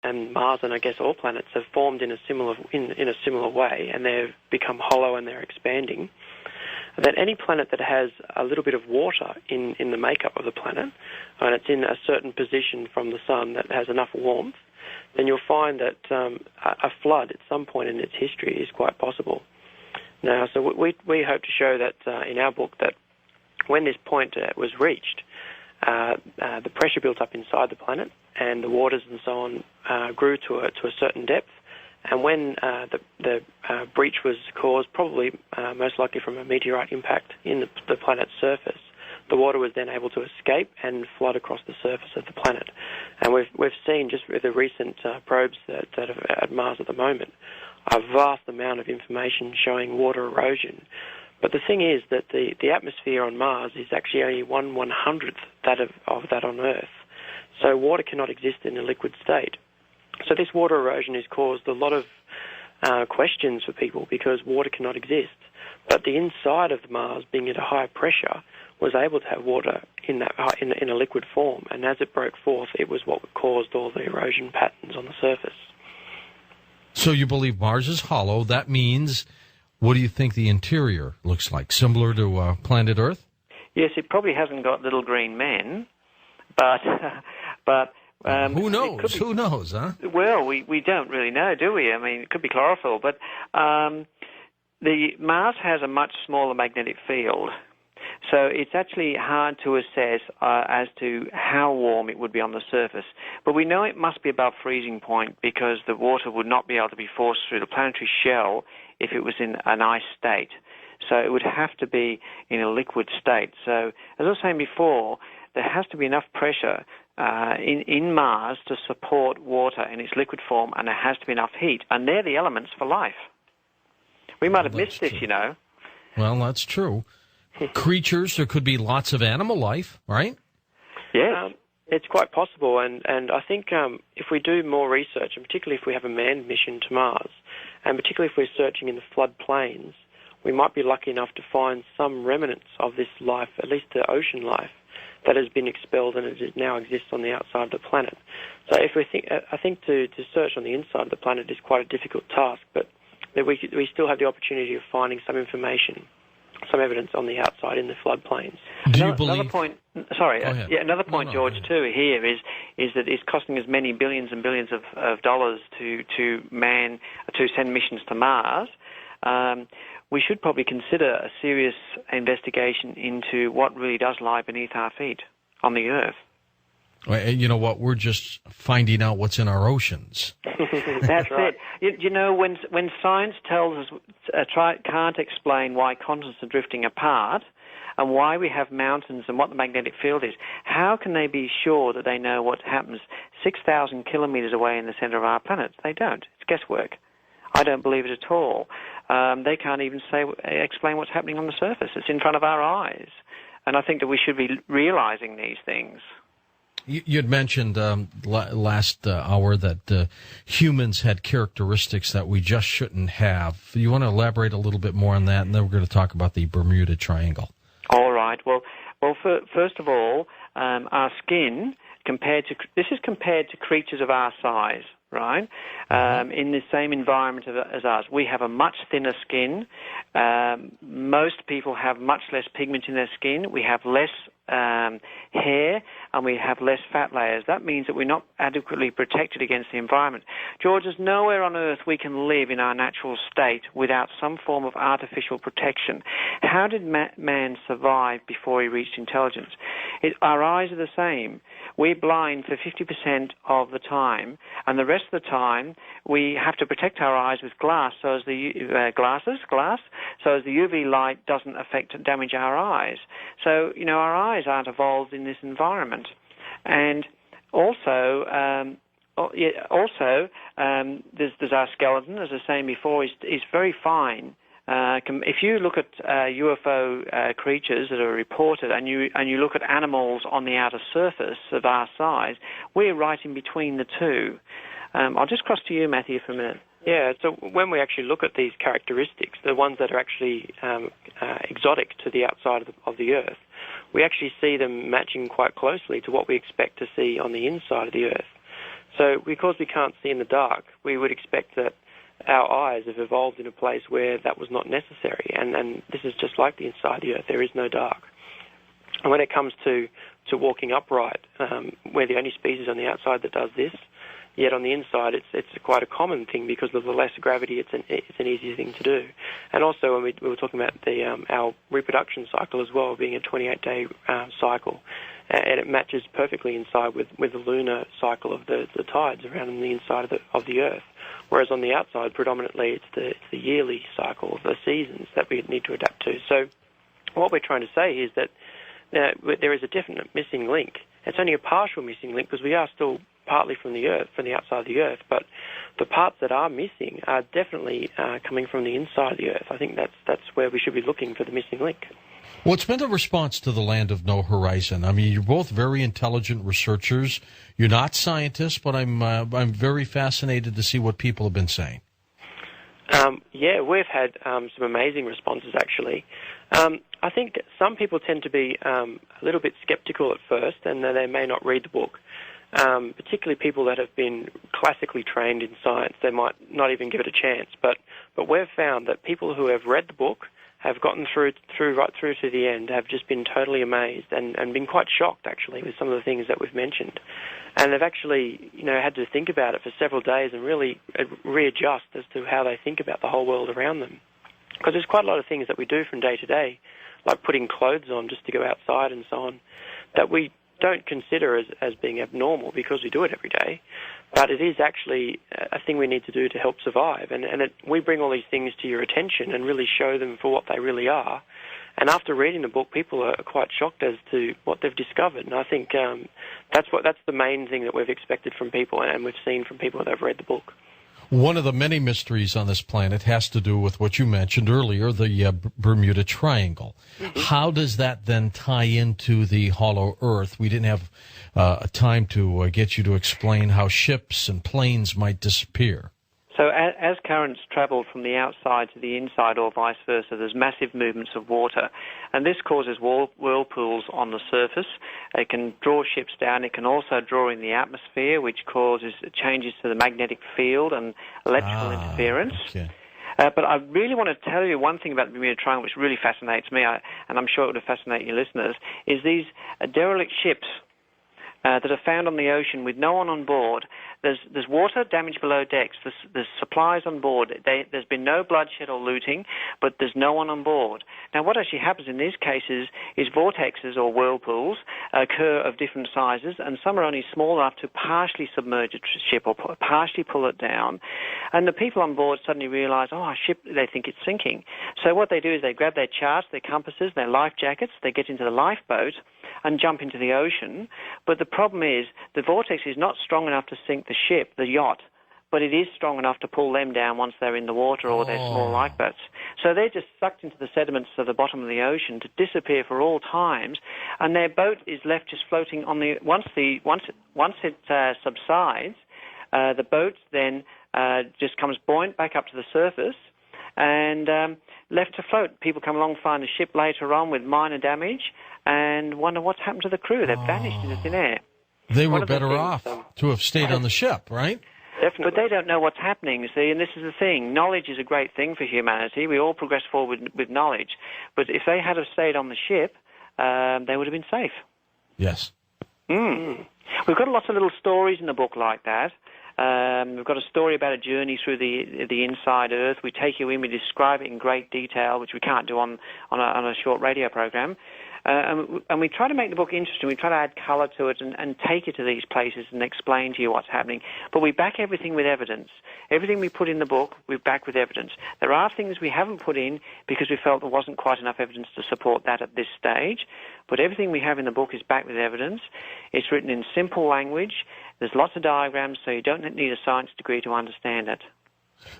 and Mars, and I guess all planets, have formed in a similar way, and they've become hollow and they're expanding, that any planet that has a little bit of water in the makeup of the planet, and it's in a certain position from the sun that has enough warmth, then you'll find that a flood at some point in its history is quite possible. Now, so we hope to show that in our book that when this point was reached, the pressure built up inside the planet, and the waters and so on grew to a certain depth. And when the breach was caused, probably most likely from a meteorite impact in the planet's surface, the water was then able to escape and flood across the surface of the planet. And we've seen, just with the recent probes that are at Mars at the moment, a vast amount of information showing water erosion. But the thing is that the atmosphere on Mars is actually only 1/100th of that on Earth. So water cannot exist in a liquid state. So this water erosion has caused a lot of questions for people because water cannot exist. But the inside of Mars, being at a high pressure, was able to have water in a liquid form. And as it broke forth, it was what caused all the erosion patterns on the surface. So you believe Mars is hollow. That means, what do you think the interior looks like? Similar to planet Earth? Yes, it probably hasn't got little green men, but who knows? Who knows, huh? Well, we don't really know, do we? I mean, it could be chlorophyll, but the Mars has a much smaller magnetic field, so it's actually hard to assess as to how warm it would be on the surface. But we know it must be above freezing point because the water would not be able to be forced through the planetary shell if it was in an ice state. So it would have to be in a liquid state. So, as I was saying before, there has to be enough pressure in Mars to support water in its liquid form, and there has to be enough heat. And they're the elements for life. We might have missed this, you know. Well, that's true. Creatures, there could be lots of animal life, right? Yes. It's quite possible, and I think if we do more research, and particularly if we have a manned mission to Mars, and particularly if we're searching in the flood plains, we might be lucky enough to find some remnants of this life, at least the ocean life, that has been expelled and it now exists on the outside of the planet. So I think to search on the inside of the planet is quite a difficult task, but we still have the opportunity of finding some information, some evidence on the outside in the floodplains. Do you believe? Another point, another point, George, too, here is that it's costing us many billions and billions of dollars to send missions to Mars. We should probably consider a serious investigation into what really does lie beneath our feet on the Earth. You know what? We're just finding out what's in our oceans. That's right. You know, when science tells us can't explain why continents are drifting apart and why we have mountains and what the magnetic field is, how can they be sure that they know what happens 6,000 kilometers away in the center of our planet? They don't. It's guesswork. I don't believe it at all. They can't even explain what's happening on the surface. It's in front of our eyes. And I think that we should be realizing these things. You had mentioned last hour that humans had characteristics that we just shouldn't have. You want to elaborate a little bit more on that, and then we're going to talk about the Bermuda Triangle. All right. Well, first of all, our skin, this is compared to creatures of our size, right? In the same environment as ours. We have a much thinner skin. Most people have much less pigment in their skin. We have less hair, and we have less fat layers. That means that we're not adequately protected against the environment. George, there's nowhere on Earth we can live in our natural state without some form of artificial protection. How did man survive before he reached intelligence? Our eyes are the same. We're blind for 50% of the time, and the rest of the time we have to protect our eyes with glass, so as the so as the UV light doesn't damage our eyes. So, you know, our eyes aren't evolved in this environment. And also there's our skeleton, as I was saying before, is very fine. If you look at UFO creatures that are reported, and you look at animals on the outer surface of our size, we're right in between the two. I'll just cross to you, Matthew, for a minute. Yeah, so when we actually look at these characteristics, the ones that are actually exotic to the outside of the Earth, we actually see them matching quite closely to what we expect to see on the inside of the Earth. So because we can't see in the dark, we would expect that our eyes have evolved in a place where that was not necessary. And this is just like the inside of the Earth. There is no dark. And when it comes to walking upright, we're the only species on the outside that does this. Yet on the inside, it's quite a common thing because of the less gravity. It's an easier thing to do. And also, when we were talking about our reproduction cycle as well, being a 28-day cycle, and it matches perfectly inside with the lunar cycle of the tides around on the inside of the Earth. Whereas on the outside, predominantly, it's the yearly cycle of the seasons that we need to adapt to. So what we're trying to say is that there is a definite missing link. It's only a partial missing link because we are still partly from the Earth, from the outside of the Earth, but the parts that are missing are definitely coming from the inside of the Earth. I think that's where we should be looking for the missing link. What's been the response to the Land of No Horizon? I mean, you're both very intelligent researchers. You're not scientists, but I'm very fascinated to see what people have been saying. Yeah, we've had some amazing responses, actually. I think some people tend to be a little bit skeptical at first, and they may not read the book. Particularly people that have been classically trained in science, they might not even give it a chance. But we've found that people who have read the book have gotten right through to the end, have just been totally amazed and been quite shocked, actually, with some of the things that we've mentioned. And they've actually, had to think about it for several days and really readjust as to how they think about the whole world around them. Because there's quite a lot of things that we do from day to day, like putting clothes on just to go outside and so on, that we don't consider as being abnormal because we do it every day, but it is actually a thing we need to do to help survive. And we bring all these things to your attention and really show them for what they really are. And after reading the book, people are quite shocked as to what they've discovered. And I think that's the main thing that we've expected from people and we've seen from people that have read the book. One of the many mysteries on this planet has to do with what you mentioned earlier, the Bermuda Triangle. Mm-hmm. How does that then tie into the hollow Earth? We didn't have time to get you to explain how ships and planes might disappear. So as currents travel from the outside to the inside or vice versa, there's massive movements of water. And this causes whirlpools on the surface. It can draw ships down. It can also draw in the atmosphere, which causes changes to the magnetic field and electrical interference. Okay. But I really want to tell you one thing about the Bermuda Triangle which really fascinates me, and I'm sure it would fascinate your listeners, is these derelict ships that are found on the ocean with no one on board. There's water damage below decks. There's supplies on board. There's been no bloodshed or looting, but there's no one on board. Now, what actually happens in these cases is vortexes or whirlpools occur of different sizes, and some are only small enough to partially submerge a ship or partially pull it down. And the people on board suddenly realize, our ship, they think it's sinking. So what they do is they grab their charts, their compasses, their life jackets, they get into the lifeboat and jump into the ocean. But the problem is the vortex is not strong enough to sink the ship, the yacht, but it is strong enough to pull them down once they're in the water or their small lifeboats. So they're just sucked into the sediments of the bottom of the ocean to disappear for all times, and their boat is left just floating on the once it subsides, the boat then just comes buoyant back up to the surface and left to float. People come along, find the ship later on with minor damage, and wonder what's happened to the crew. They've vanished into thin air. They were better off to have stayed on the ship, right? Definitely. But they don't know what's happening, you see, and this is the thing. Knowledge is a great thing for humanity. We all progress forward with knowledge. But if they had have stayed on the ship, they would have been safe. Yes. We've got lots of little stories in the book like that. We've got a story about a journey through the inside Earth. We take you in, we describe it in great detail, which we can't do on a short radio program. And we try to make the book interesting. We try to add colour to it and take you to these places and explain to you what's happening. But we back everything with evidence. Everything we put in the book, we back with evidence. There are things we haven't put in because we felt there wasn't quite enough evidence to support that at this stage. But everything we have in the book is backed with evidence. It's written in simple language. There's lots of diagrams, so you don't need a science degree to understand it.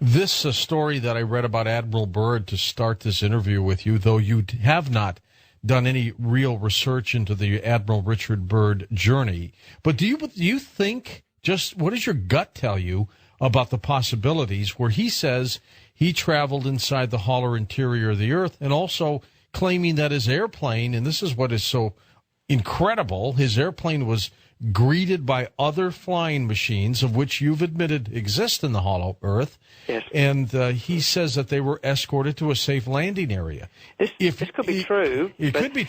This story that I read about Admiral Byrd to start this interview with you, though you have not done any real research into the Admiral Richard Byrd journey, but do you think, just what does your gut tell you about the possibilities where he says he traveled inside the hollow interior of the Earth, and also claiming that his airplane, and this is what is so incredible, his airplane was greeted by other flying machines, of which you've admitted exist in the hollow Earth. Yes. And he says that they were escorted to a safe landing area. This could be true. It could be